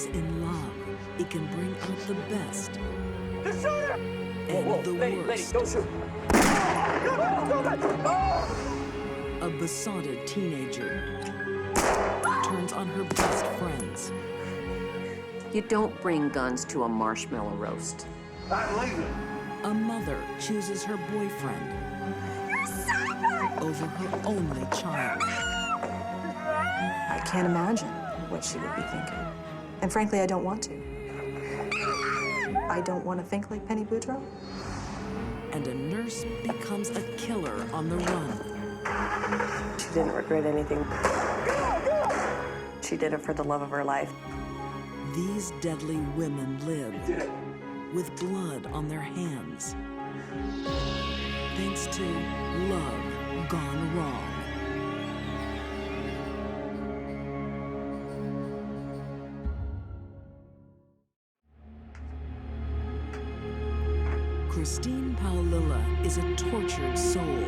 Because in love, it can bring out the best and the worst. Lady, don't shoot. A besotted teenager turns on her best friends. You don't bring guns to a marshmallow roast. I'm leaving. A mother chooses her boyfriend over her only child. I can't imagine what she would be thinking. And frankly, I don't want to. I don't want to think like Penny Boudreau. And a nurse becomes a killer on the run. She didn't regret anything. She did it for the love of her life. These deadly women live with blood on their hands, thanks to love gone wrong. Christine Paolilla is a tortured soul.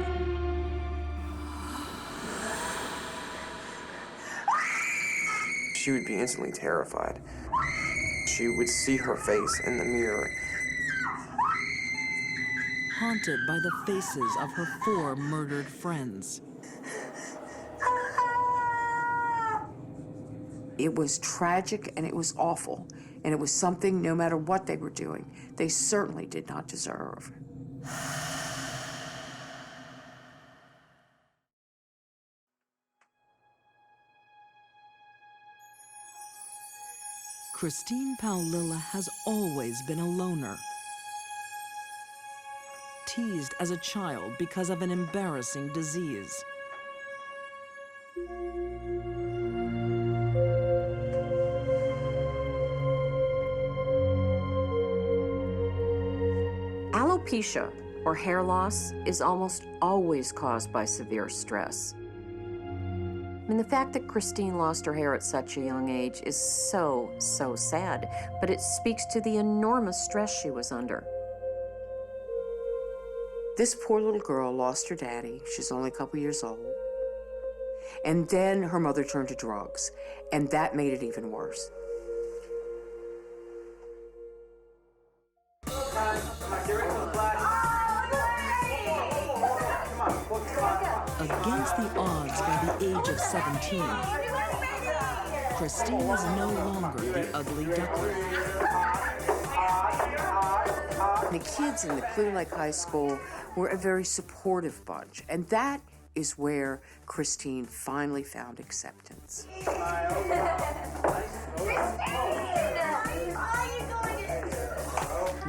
She would be instantly terrified. She would see her face in the mirror. Haunted by the faces of her 4 murdered friends. It was tragic and it was awful. And it was something, no matter what they were doing, they certainly did not deserve. Christine Paolilla has always been a loner. Teased as a child because of an embarrassing disease. Alopecia, or hair loss, is almost always caused by severe stress. I mean, the fact that Christine lost her hair at such a young age is so sad, but it speaks to the enormous stress she was under. This poor little girl lost her daddy. She's only a couple years old. And then her mother turned to drugs, and that made it even worse. Against the odds by the age of 17, Christine is no longer the ugly duckling. The kids in the Clear Lake High School were a very supportive bunch, and that is where Christine finally found acceptance.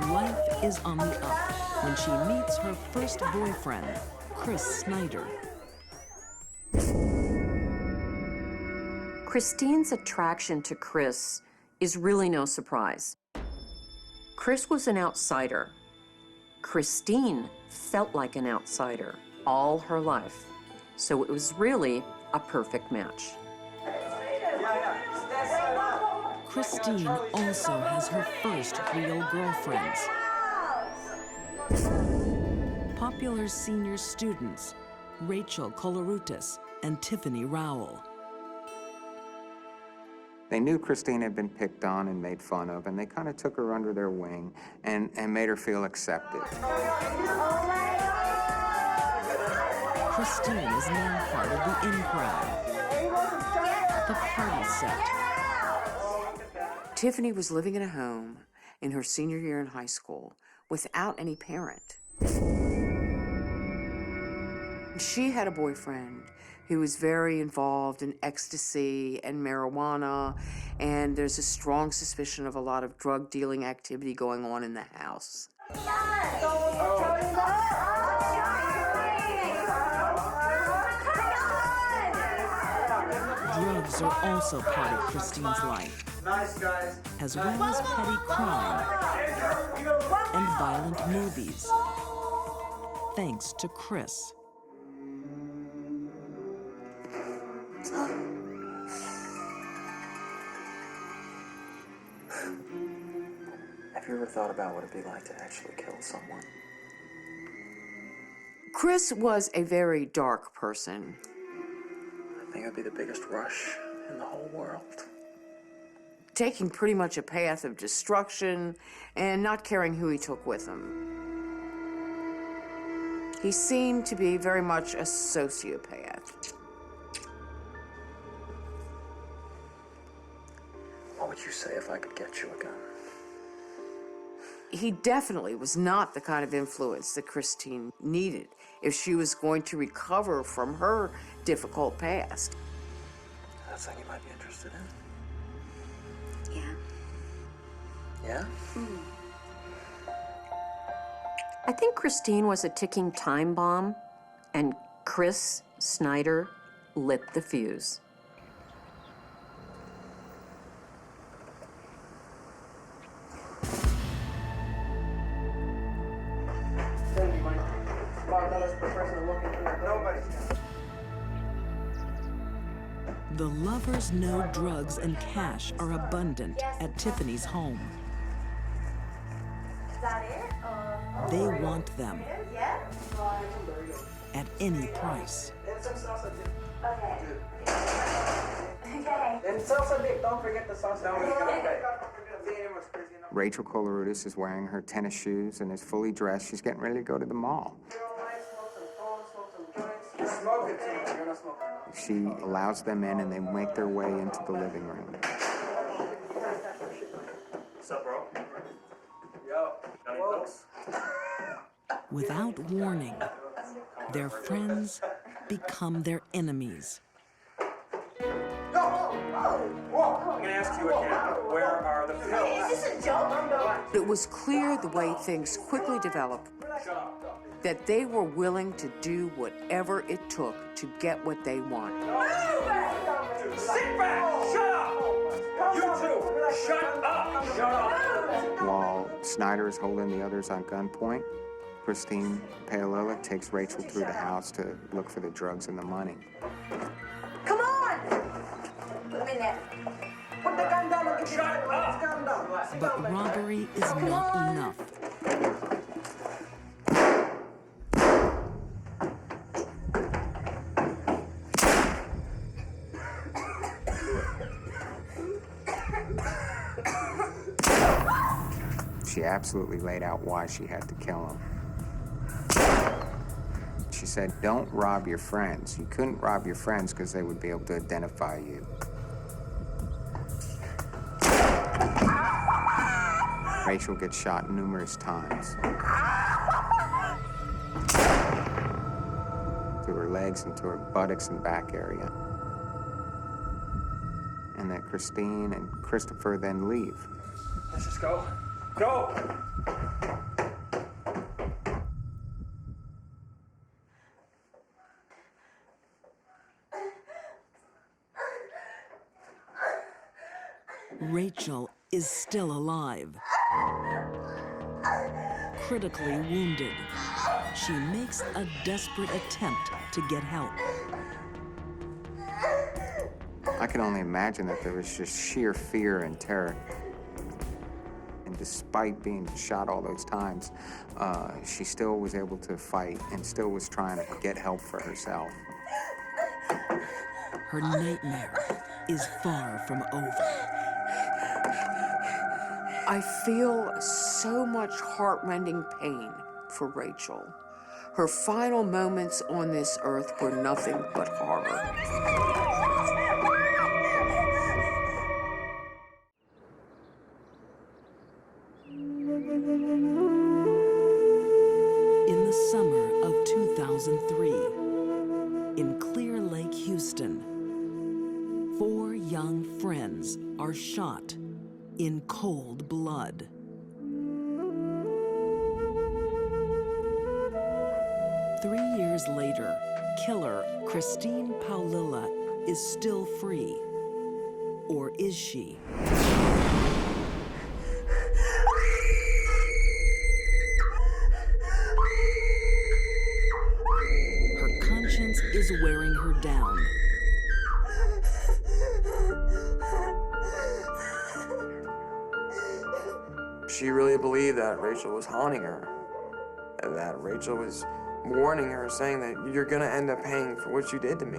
Life is on the up when she meets her first boyfriend, Chris Snyder. Christine's attraction to Chris is really no surprise. Chris was an outsider. Christine felt like an outsider all her life, so it was really a perfect match. Christine also has her first real girlfriends. Popular senior students, Rachel Colorutis and Tiffany Rowell. They knew Christine had been picked on and made fun of, and they kind of took her under their wing and made her feel accepted. Christine is now part of the in crowd, the party set. Tiffany was living in a home in her senior year in high school without any parent. She had a boyfriend who was very involved in ecstasy and marijuana, and there's a strong suspicion of a lot of drug dealing activity going on in the house. Drugs are also part of Christine's life, as well as petty crime and violent movies, thanks to Chris. Have you ever thought about what it'd be like to actually kill someone? Chris was a very dark person. I think it'd be the biggest rush in the whole world. taking pretty much a path of destruction and not caring who he took with him. He seemed to be very much a sociopath. What would you say if I could get you a gun? He definitely was not the kind of influence that Christine needed if she was going to recover from her difficult past. That's something you might be interested in. Yeah. Yeah? I think Christine was a ticking time bomb, and Chris Snyder lit the fuse. The lovers know drugs and cash are abundant at Tiffany's home. Is that it? They want them Yeah? at any price. Okay. Okay. And salsa dip, don't forget the salsa. Rachel Colorutis is wearing her tennis shoes and is fully dressed. She's getting ready to go to the mall. Smoke it too. You're not smoking. She allows them in and they make their way into the living room. What's up, bro? Yo. Got any pills? Without warning, their friends become their enemies. I'm gonna ask you again. Where are the pills? Is this a joke? It was clear the way things quickly developed that they were willing to do whatever it took to get what they want. Sit back! Shut up! You two! Shut up! Shut up! While Snyder is holding the others on gunpoint, Christine Paolilla takes Rachel through the house to look for the drugs and the money. Come on! Put them in there. Put the gun down and shut up! Gun down. But robbery is not enough. She absolutely laid out why she had to kill him. She said, don't rob your friends. You couldn't rob your friends because they would be able to identify you. Rachel gets shot numerous times. To her legs and to her buttocks and back area. And that Christine and Christopher then leave. Let's just go. Go! Rachel is still alive. Critically wounded, she makes a desperate attempt to get help. I can only imagine that there was just sheer fear and terror. And despite being shot all those times, she still was able to fight and still was trying to get help for herself. Her nightmare is far from over. I feel so much heart-rending pain for Rachel. Her final moments on this earth were nothing but horror. In the summer of 2003, in Clear Lake, Houston, 4 young friends are shot in cold blood. Three years later, killer Christine Paolilla is still free. Or is she? Her conscience is wearing her down. She really believed that Rachel was haunting her, that Rachel was warning her, saying that you're gonna end up paying for what you did to me.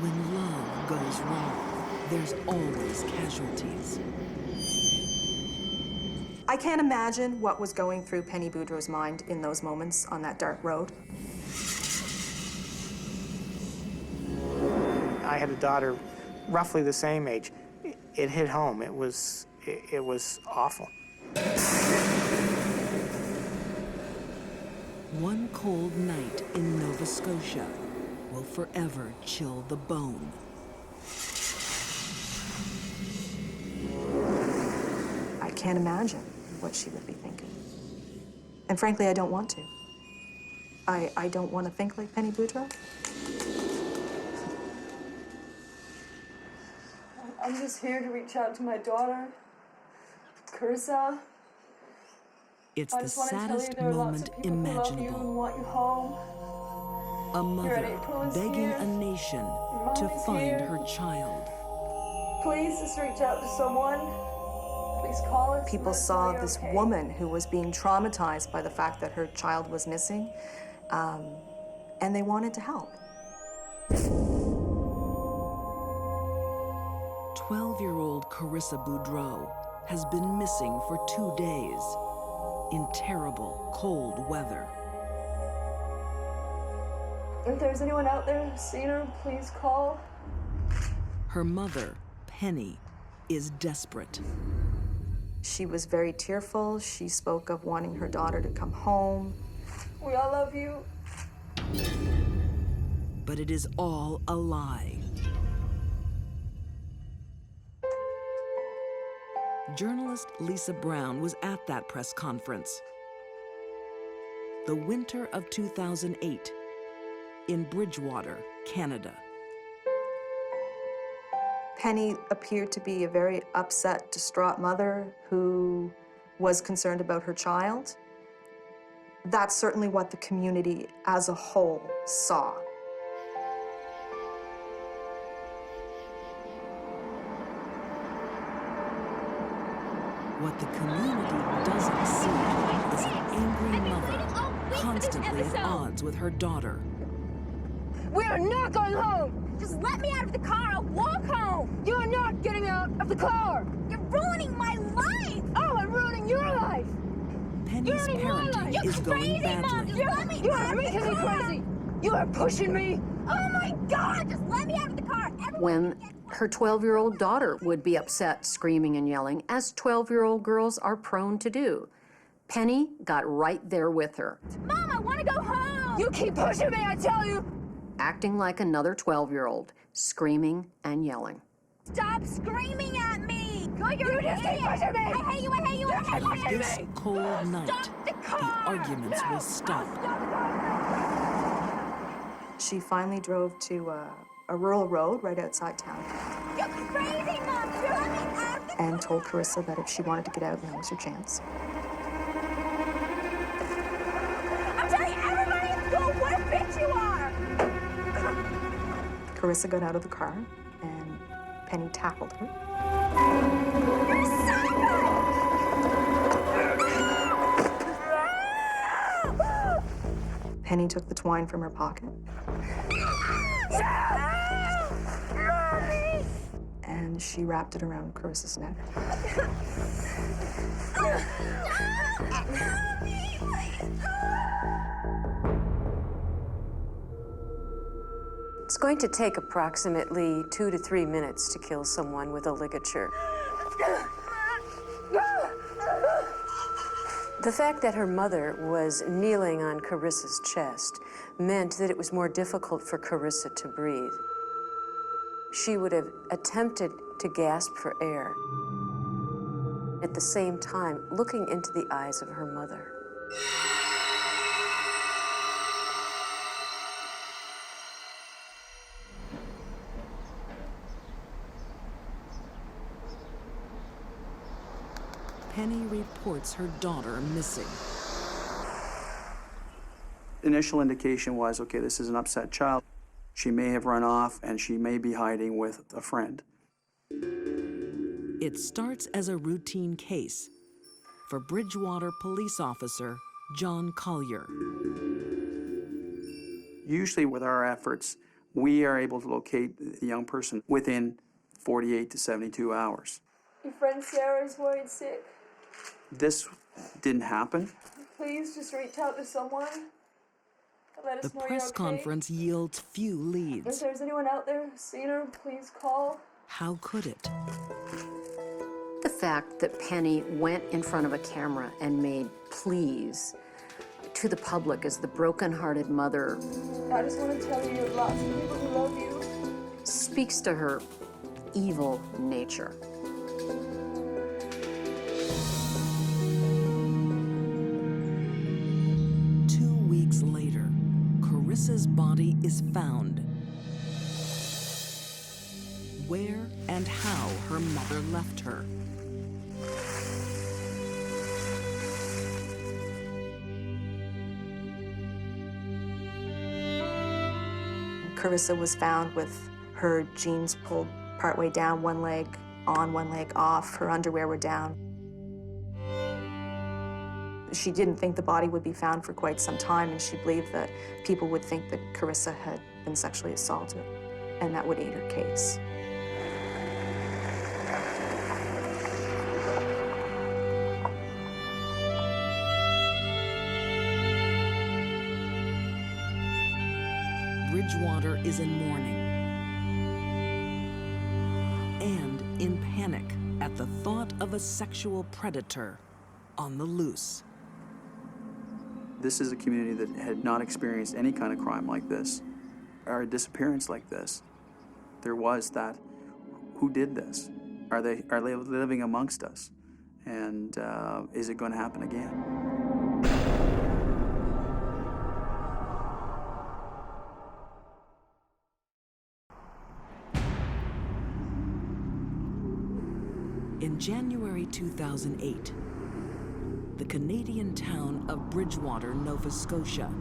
When love goes wrong, there's always casualties. I can't imagine what was going through Penny Boudreau's mind in those moments on that dark road. I had a daughter roughly the same age. It hit home. It was awful. One cold night in Nova Scotia will forever chill the bone. I can't imagine what she would be thinking. And frankly, I don't want to. I don't want to think like Penny Boudreau. I'm just here to reach out to my daughter, Carissa. It's I the just want to tell you saddest there are lots moment of people who love you and imaginable. want you home. A mother April is begging here. a nation Mom to is find here. her child. Please just reach out to someone. Please call us. People let us saw know you're this okay. woman who was being traumatized by the fact that her child was missing, and they wanted to help. 12-year-old Carissa Boudreau has been missing for 2 days in terrible, cold weather. If there's anyone out there who's seen her, please call. Her mother, Penny, is desperate. She was very tearful. She spoke of wanting her daughter to come home. We all love you. But it is all a lie. Journalist Lisa Brown was at that press conference. The winter of 2008, in Bridgewater, Canada. Penny appeared to be a very upset, distraught mother who was concerned about her child. That's certainly what the community as a whole saw. What the community doesn't see is an angry mother constantly at odds with her daughter. We are not going home! Just let me out of the car, I'll walk home! You are not getting out of the car! You're ruining my life! Oh, I'm ruining your life! Penny's parenting is going badly. You are making me crazy! You are pushing me! Oh my God! Just let me out of the car! When her 12-year-old daughter would be upset, screaming and yelling, as 12-year-old girls are prone to do, Penny got right there with her, Mom, I want to go home! You keep pushing me, I tell you! acting like another 12-year-old, screaming and yelling. Stop screaming at me! You just keep pushing me! I hate you, I hate you, I hate you! And this cold night, the arguments will stop. She finally drove to a rural road right outside town. You're crazy, Mom! You're let me out of the And told Carissa that if she wanted to get out, now was her chance. I'm telling everybody in school what a bitch you are! Carissa got out of the car, and Penny tackled her. You're a psycho! Penny took the twine from her pocket. And she wrapped it around Carissa's neck. It's going to take approximately 2 to 3 minutes to kill someone with a ligature. The fact that her mother was kneeling on Carissa's chest meant that it was more difficult for Carissa to breathe. She would have attempted to gasp for air, at the same time looking into the eyes of her mother. Penny reports her daughter missing. Initial indication was, okay, this is an upset child. She may have run off and she may be hiding with a friend. It starts as a routine case for Bridgewater police officer John Collier. Usually with our efforts, we are able to locate the young person within 48 to 72 hours. Your friend Sarah's worried sick. This didn't happen. Please just reach out to someone and let us The know press you're okay. conference yields few If leads. there's anyone out there who's seen her, please call. How could it? The fact that Penny went in front of a camera and made pleas to the public as the broken-hearted mother I just want to tell you have lots of people who love you. speaks to her evil nature. Later, Carissa's body is found. Where and how her mother left her. Carissa was found with her jeans pulled partway down, one leg on, one leg off. Her underwear were down. She didn't think the body would be found for quite some time, and she believed that people would think that Carissa had been sexually assaulted, and that would aid her case. Bridgewater is in mourning and in panic at the thought of a sexual predator on the loose. This is a community that had not experienced any kind of crime like this, or a disappearance like this. There was that, who did this? Are they living amongst us? And is it going to happen again? In January 2008, the Canadian town of Bridgewater, Nova Scotia,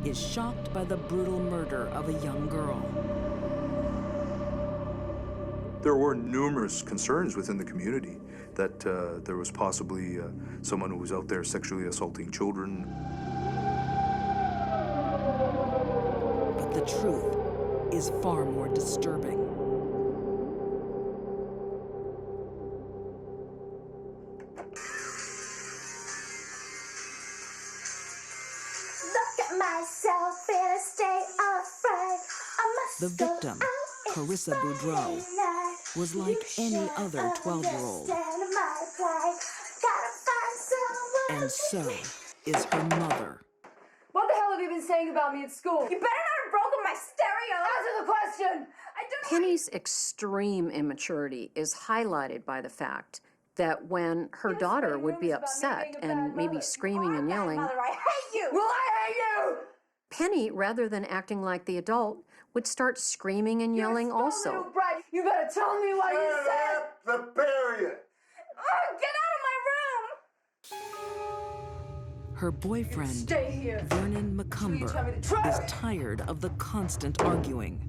is shocked by the brutal murder of a young girl. There were numerous concerns within the community that there was possibly someone who was out there sexually assaulting children. But the truth is far more disturbing. Myself in a state of fright. The victim, Penny Boudreau, was like any other 12-year-old. And so is her mother. What the hell have you been saying about me at school? You better not have broken my stereo. Answer the question. Penny's extreme immaturity is highlighted by the fact that when her daughter would be upset and maybe screaming and yelling, Mother, I hate you. Well, I hate you. Penny, rather than acting like the adult, would start screaming and yelling also. Little brat, you better tell me what you said. The barrier. Oh, get out of my room. Her boyfriend, Stay here. Vernon McCumber, is tired of the constant arguing.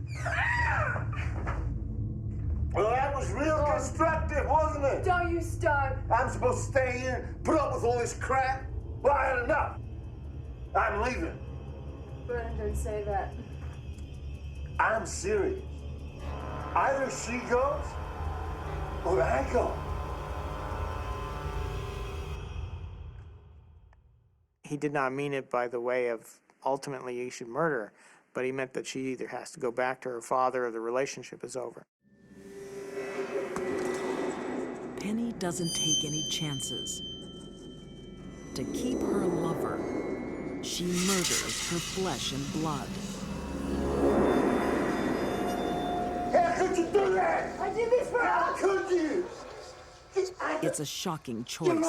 Well, that was real constructive, wasn't it? Don't you start. I'm supposed to stay here, put up with all this crap? Well, I had enough. I'm leaving. Vernon didn't say that. I'm serious. Either she goes, or I go. He did not mean it by the way of ultimately you should murder her, but he meant that she either has to go back to her father or the relationship is over. Penny doesn't take any chances. To keep her lover, she murders her flesh and blood. How could you do that? I did this for How could you? It's a shocking choice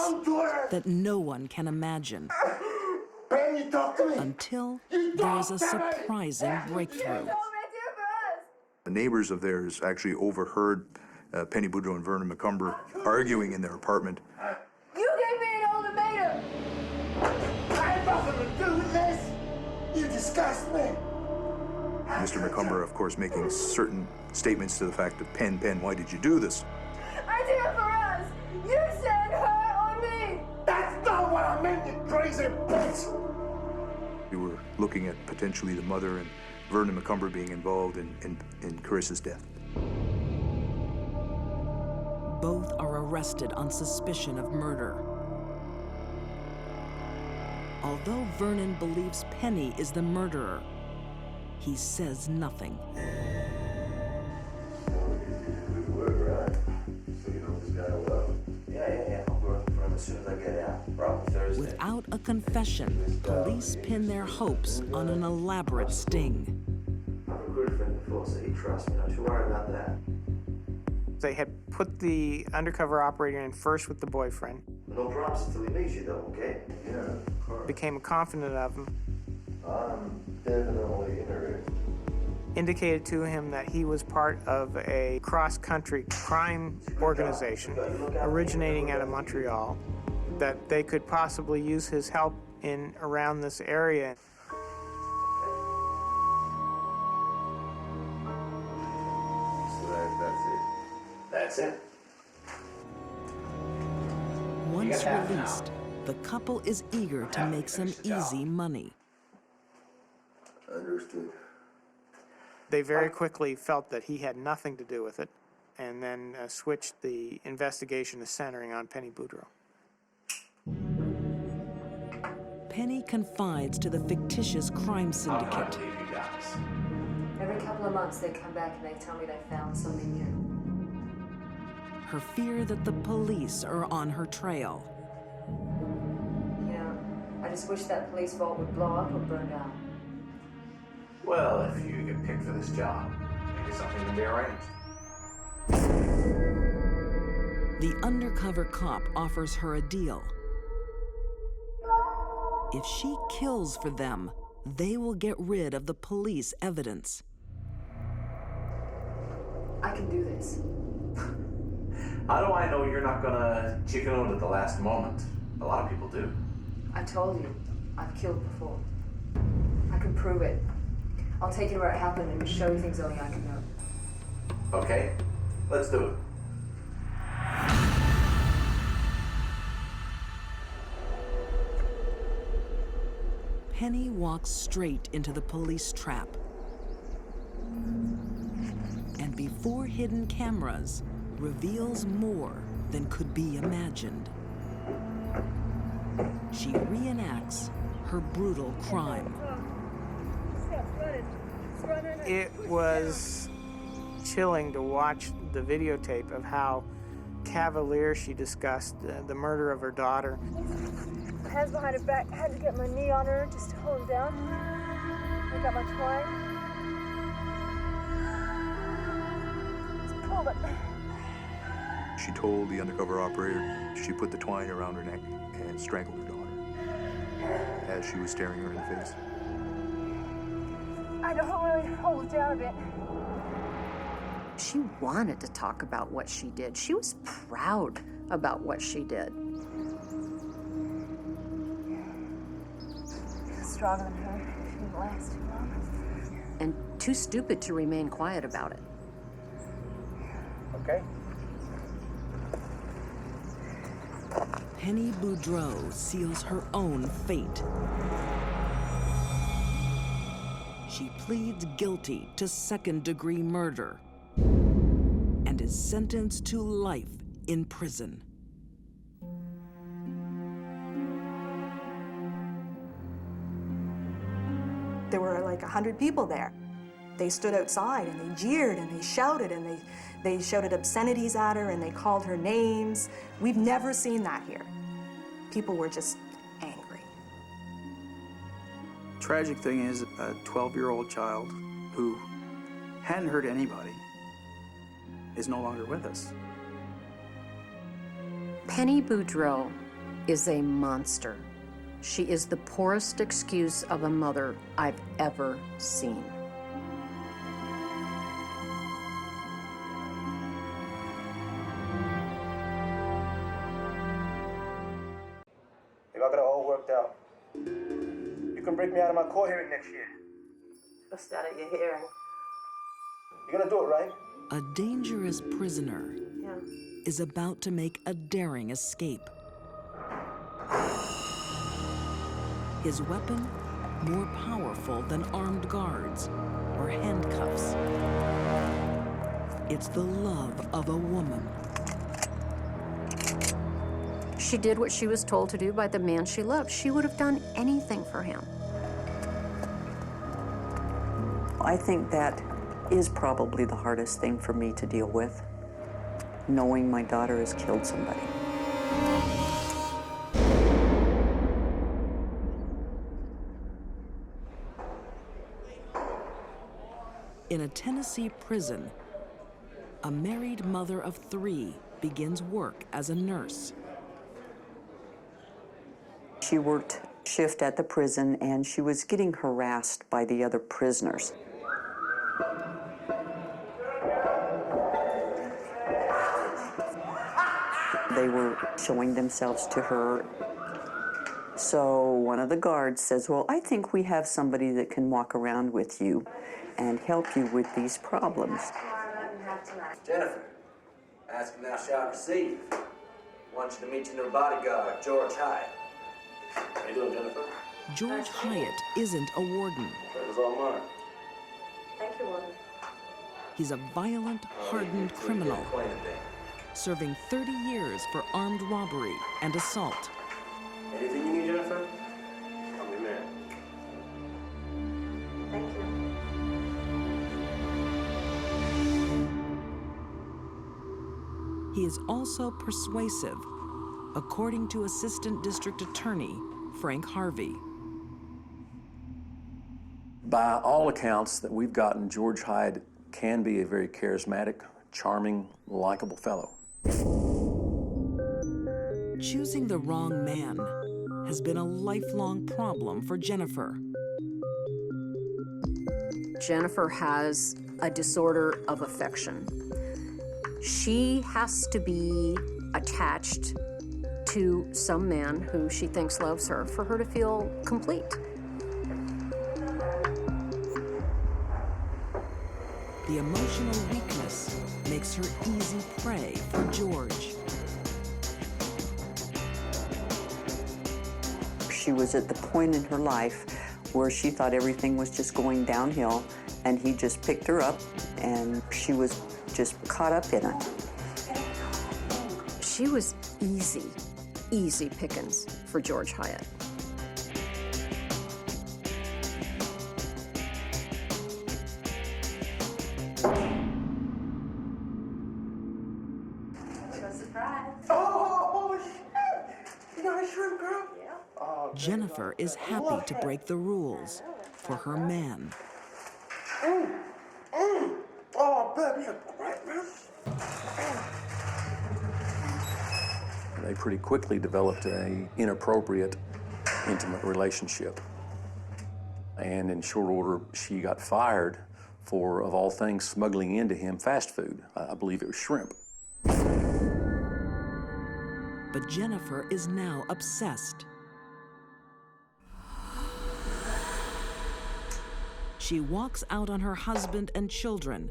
that no one can imagine. Penny, talk to me. Until there's a surprising breakthrough. The neighbors of theirs actually overheard Penny Boudreau and Vernon McCumber arguing in their apartment. You gave me an ultimatum. I had nothing to do with this. You disgust me. Mr. McCumber, of course, making certain statements to the fact of, Penn, why did you do this? I did it for us. You said her or me. That's not what I meant, you crazy bitch. We were looking at potentially the mother and Vernon McCumber being involved in Carissa's death. Both are arrested on suspicion of murder. Although Vernon believes Penny is the murderer, he says nothing. Good work, right? So you know this guy well? Yeah. I'll go for him as soon as I get out. Probably Thursday. Without a confession, police pin their hopes on an elaborate sting. I've recruited for him before, so he trusts me. Don't you worry about that. They had put the undercover operator in first with the boyfriend. No promises till he meets you, though, okay? Yeah, of course. Became confident of him. I'm definitely interested. Indicated to him that he was part of a cross-country crime organization originating out of Montreal, that they could possibly use his help in around this area. So that's it. That's it. Once released, the couple is eager to make some easy money. Understood. They very quickly felt that he had nothing to do with it, and then switched the investigation to centering on Penny Boudreau. Penny confides to the fictitious crime syndicate. Every couple of months they come back and they tell me they found something new. Her fear that the police are on her trail. You know, I just wish that police vault would blow up or burn down. Well, if you get picked for this job, maybe something can be arranged. The undercover cop offers her a deal. If she kills for them, they will get rid of the police evidence. I can do this. How do I know you're not gonna chicken out at the last moment? A lot of people do. I told you, I've killed before. I can prove it. I'll take you where it happened and show you things only I can know. Okay, let's do it. Penny walks straight into the police trap. And before hidden cameras, reveals more than could be imagined. She reenacts her brutal crime. It was chilling to watch the videotape of how cavalier she discussed the murder of her daughter. Hands behind her back. I had to get my knee on her just to hold her down. I got my twine. Just pulled it. She told the undercover operator she put the twine around her neck and strangled her daughter as she was staring her in the face. I don't really hold it down a bit. She wanted to talk about what she did. She was proud about what she did. Stronger than her. She didn't last too long. And too stupid to remain quiet about it. Okay. Penny Boudreau seals her own fate. She pleads guilty to second-degree murder and is sentenced to life in prison. There were like 100 people there. They stood outside and they jeered and they shouted and they shouted obscenities at her and they called her names. We've never seen that here. People were just angry. Tragic thing is, a 12-year-old child who hadn't hurt anybody is no longer with us. Penny Boudreau is a monster. She is the poorest excuse of a mother I've ever seen. If I got it all worked out, you can break me out of my court hearing next year. What's that at your hearing? You're gonna do it, right? A dangerous prisoner Yeah. is about to make a daring escape. His weapon, more powerful than armed guards or handcuffs. It's the love of a woman. She did what she was told to do by the man she loved. She would have done anything for him. I think that is probably the hardest thing for me to deal with, knowing my daughter has killed somebody. In a Tennessee prison, a married mother of 3 begins work as a nurse. She worked shift at the prison, and she was getting harassed by the other prisoners. They were showing themselves to her. So one of the guards says, well, I think we have somebody that can walk around with you and help you with these problems. Jennifer, ask him thou shalt receive. Want you to meet your new bodyguard, George Hyatt. How you doing, Jennifer? George Hyatt isn't a warden. It was all mine. Thank you, Warden. He's a violent, hardened criminal, serving 30 years for armed robbery and assault. Anything you need, Jennifer? I'm your man. Thank you. He is also persuasive, according to Assistant District Attorney Frank Harvey. By all accounts that we've gotten, George Hyde can be a very charismatic, charming, likable fellow. Choosing the wrong man has been a lifelong problem for Jennifer. Jennifer has a disorder of affection. She has to be attached to some man who she thinks loves her for her to feel complete. The emotional weakness makes her easy prey for George. She was at the point in her life where she thought everything was just going downhill, and he just picked her up, and she was just caught up in it. She was easy pickings for George Hyatt. Oh, shit! You got a shrimp, girl? Yeah. Oh, Jennifer is happy to break the rules for her man. Oh, baby, you're great, man. They pretty quickly developed an inappropriate, intimate relationship. And in short order, she got fired for, of all things, smuggling into him fast food. I believe it was shrimp. But Jennifer is now obsessed. She walks out on her husband and children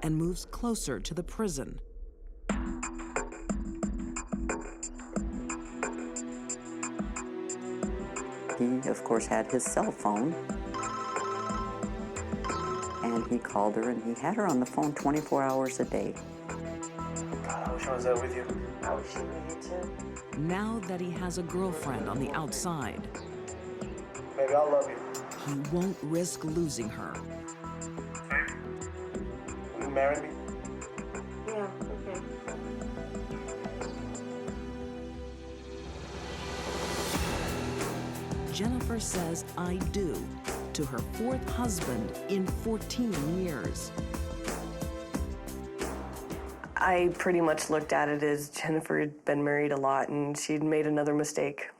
and moves closer to the prison. He, of course, had his cell phone, and he called her, and he had her on the phone 24 hours a day. I wish I was there with you. I wish you were here too. Now that he has a girlfriend on the outside, Baby, I love you. he won't risk losing her. Will you marry me? Yeah, okay. Jennifer says "I do" to her 4th husband in 14 years. I pretty much looked at it as Jennifer had been married a lot and she'd made another mistake.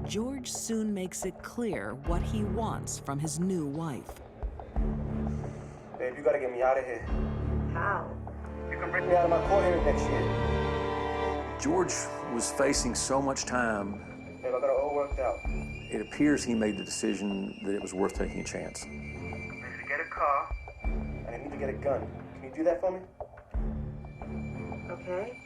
George soon makes it clear what he wants from his new wife. Babe, you gotta get me out of here. How? You can bring me out of my court hearing next year. George was facing so much time, Babe, I got it all worked out. it appears he made the decision that it was worth taking a chance. I need to get a car, and I need to get a gun. Can you do that for me? Okay.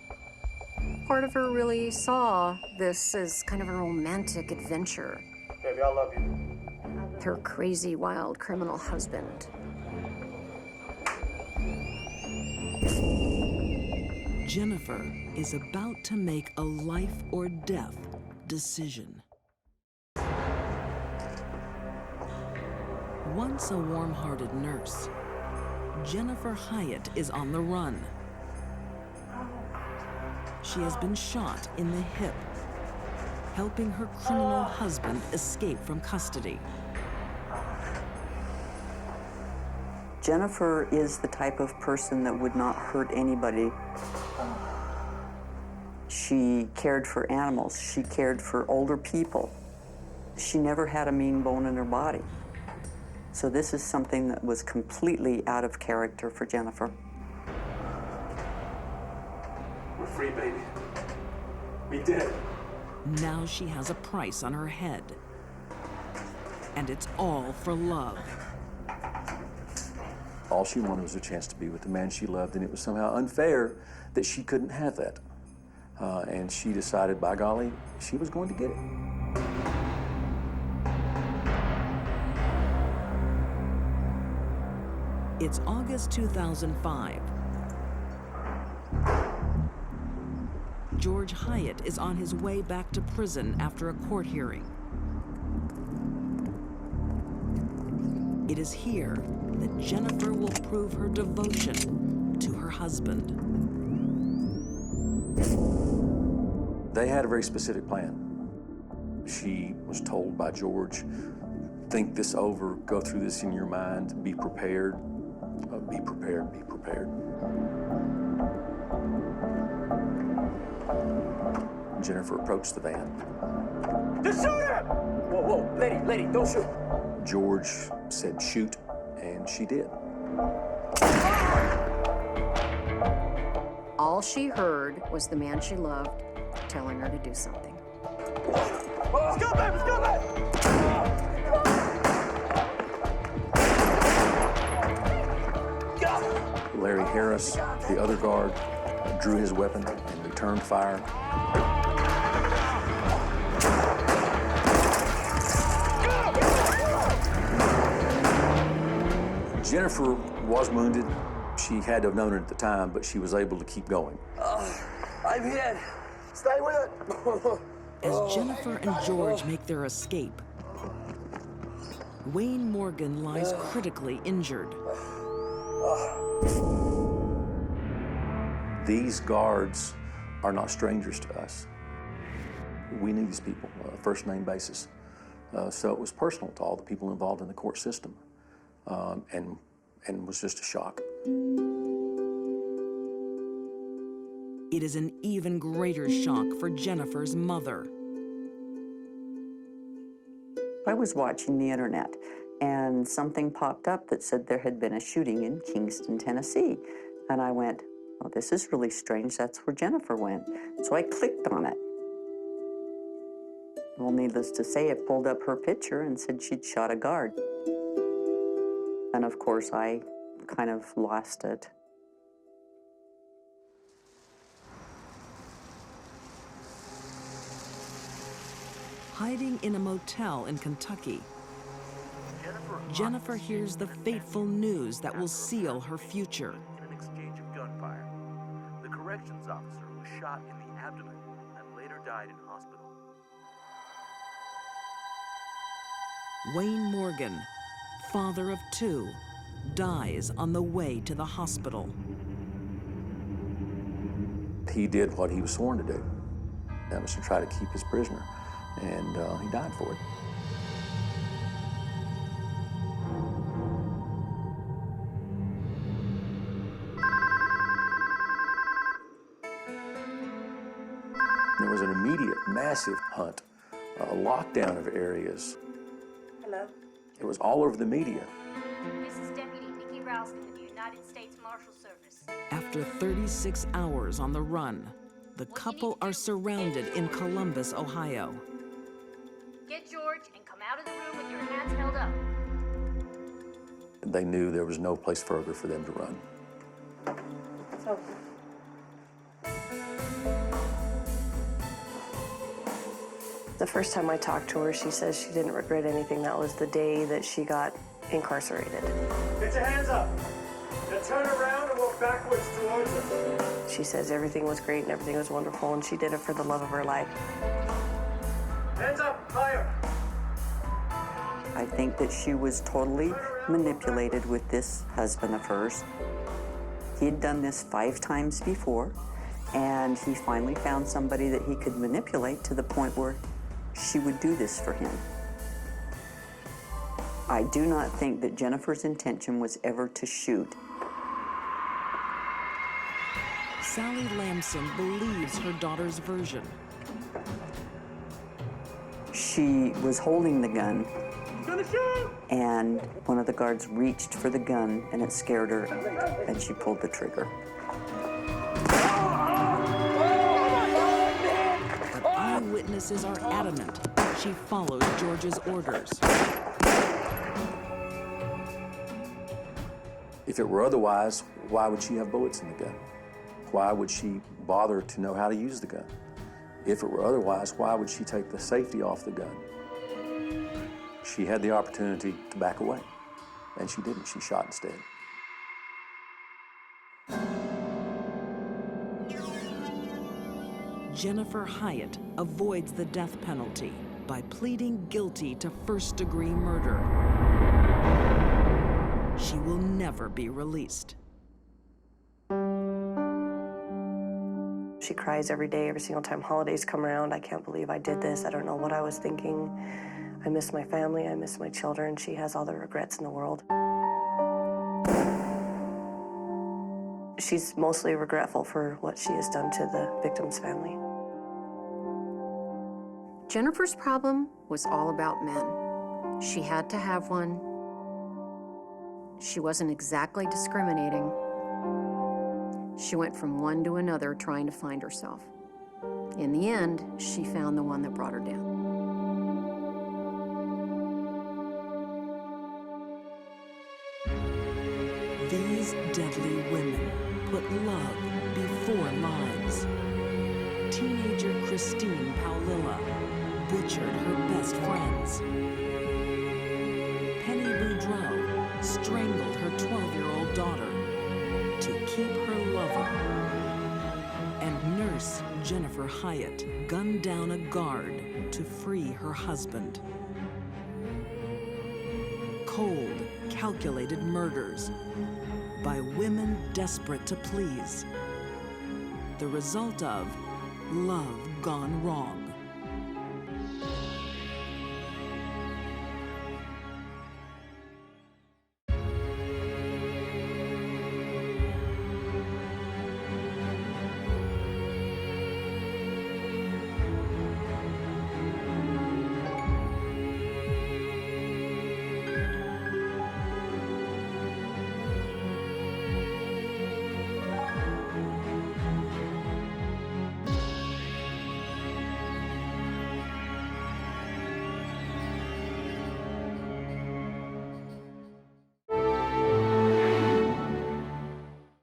part of her really saw this as kind of a romantic adventure. Baby, I love you. Her crazy, wild criminal husband. Jennifer is about to make a life or death decision. Once a warm-hearted nurse, Jennifer Hyatt is on the run. She has been shot in the hip, helping her criminal husband escape from custody. Jennifer is the type of person that would not hurt anybody. She cared for animals. She cared for older people. She never had a mean bone in her body. So this is something that was completely out of character for Jennifer. We're free, baby. We did it. Now she has a price on her head. And it's all for love. All she wanted was a chance to be with the man she loved, and it was somehow unfair that she couldn't have that. And she decided, by golly, she was going to get it. It's August 2005. George Hyatt is on his way back to prison after a court hearing. It is here that Jennifer will prove her devotion to her husband. They had a very specific plan. She was told by George, think this over, go through this in your mind, be prepared, be prepared, be prepared. Jennifer approached the van. Just shoot him! Whoa, whoa, lady, don't shoot. George said shoot, and she did. All she heard was the man she loved telling her to do something. Let's go, baby, let's go, baby! Larry Harris, the other guard, drew his weapon and returned fire. Jennifer was wounded. She had to have known it at the time, but she was able to keep going. I'm hit. Stay with it. As Jennifer and George make their escape, Wayne Morgan lies critically injured. These guards are not strangers to us. We knew these people on a first-name basis. So it was personal to all the people involved in the court system, and was just a shock. It is an even greater shock for Jennifer's mother. I was watching the internet, and something popped up that said there had been a shooting in Kingston, Tennessee. And I went, oh, this is really strange. That's where Jennifer went. So I clicked on it. Well, needless to say, it pulled up her picture and said she'd shot a guard. And of course, I kind of lost it. Hiding in a motel in Kentucky, Jennifer hears the fateful news that will seal her future. In an exchange of gunfire, the corrections officer was shot in the abdomen and later died in hospital. Wayne Morgan, father of two, dies on the way to the hospital. He did what he was sworn to do. That was to try to keep his prisoner, and he died for it. There was an immediate, massive hunt, a lockdown of areas. Hello? It was all over the media. This is Deputy Nikki Ralston of the United States Marshal Service. After 36 hours on the run, the couple are surrounded in Columbus, Ohio. Get George and come out of the room with your hands held up. They knew there was no place further for them to run. So, The first time I talked to her, she says she didn't regret anything. That was the day that she got incarcerated. Get your hands up. Now turn around and walk backwards towards us. She says everything was great and everything was wonderful, and she did it for the love of her life. Hands up, higher. I think that she was totally manipulated with this husband of hers. He had done this 5 times before, and he finally found somebody that he could manipulate to the point where she would do this for him. I do not think that Jennifer's intention was ever to shoot. Sally Lamson believes her daughter's version. She was holding the gun, and one of the guards reached for the gun, and it scared her, and she pulled the trigger. But eyewitnesses are adamant she followed George's orders. If it were otherwise, why would she have bullets in the gun? Why would she bother to know how to use the gun? If it were otherwise, why would she take the safety off the gun? She had the opportunity to back away, and she didn't. She shot instead. Jennifer Hyatt avoids the death penalty by pleading guilty to first-degree murder. She will never be released. She cries every day, every single time holidays come around. I can't believe I did this. I don't know what I was thinking. I miss my family. I miss my children. She has all the regrets in the world. She's mostly regretful for what she has done to the victim's family. Jennifer's problem was all about men. She had to have one. She wasn't exactly discriminating. She went from one to another trying to find herself. In the end, she found the one that brought her down. These deadly women put love before lives. Teenager Christine Paolilla butchered her best friends. Penny Boudreau strangled her 12-year-old daughter to keep her lover. And nurse Jennifer Hyatt gunned down a guard to free her husband. Cold, calculated murders by women desperate to please. The result of love gone wrong.